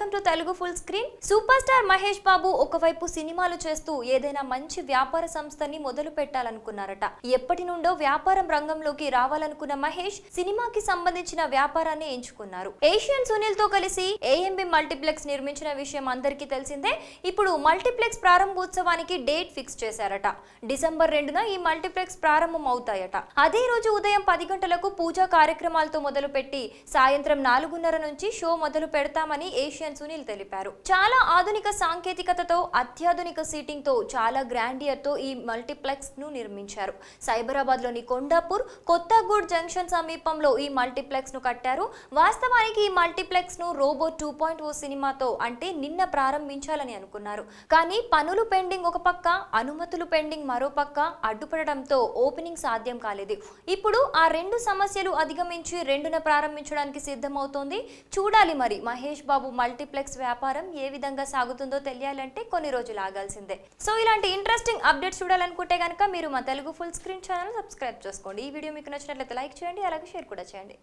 Welcome to Telugu full screen. Super star Mahesh Babu ఒకవైపు సినిమాలు చేస్తూ ఏదైనా మంచి వ్యాపార సంస్థని మొదలు పెట్టాలనుకున్నారట. ఎప్పటి నుండో వ్యాపారం రంగంలోకి రావాలనుకున్న మహేష్ సినిమాకి సంబంధించిన వ్యాపారాన్ని ఎంచుకున్నారు. ఏషియన్ సునీల్ తో కలిసి ఏఎంబి మల్టీప్లెక్స్ నిర్మించిన విషయం అందరికీ తెలిసిందే. ఇప్పుడు మల్టీప్లెక్స్ ప్రారంభోత్సవానికి డేట్ ఫిక్స్ చేశారట. డిసెంబర్ 2న ఈ మల్టీప్లెక్స్ ప్రారంభం అవుతాయట. అదే రోజు ఉదయం 10 గంటలకు పూజా కార్యక్రమాలతో మొదలుపెట్టి సాయంత్రం 4:30 నుంచి షో మొదలు పెడతామని ఏషియన్ సునీల్ తెలిపారు. చాలా ఆధునిక సాంకేతికతతో అత్యాధునిక సీటింగ్ తో చాలా గ్రాండియర్ తో ఈ మల్టీప్లెక్స్ ను నిర్మించారు. సైబరాబాద్ లోని కొండాపూర్ కొత్తగూడ్ జంక్షన్ సమీపంలో ఈ మల్టీప్లెక్స్ ను కట్టారు. వాస్తవానికి ఈ మల్టీప్లెక్స్ ను రోబో 2.0 సినిమాతో అంటే నిన్న ప్రారంభించాలని అనుకున్నారు. కానీ పనులు పెండింగ్ ఒక పక్క, అనుమతులు పెండింగ్ మరో పక్క అడ్డుపడడంతో ఓపెనింగ్ సాధ్యం కాలేదు. ఇప్పుడు ఆ రెండు సమస్యలు అధిగమించి 2న ప్రారంభించడానికి సిద్ధమవుతోంది. చూడాలి మరి మహేష్ బాబు మల్టీప్లెక్స్ వ్యాపారం ఏ విధంగా సాగుతుందో తెలియాలంటే కొన్ని రోజులు ఆగాల్సిందే. సో ఇలాంటి ఇంట్రెస్టింగ్ అప్డేట్స్ చూడాలనుకుంటే కనుక మీరు మా Telugu full screen channel subscribe చేసుకోండి. ఈ వీడియో మీకు నచ్చినట్లయితే లైక్ చేయండి, అలాగే షేర్ కూడా చేయండి.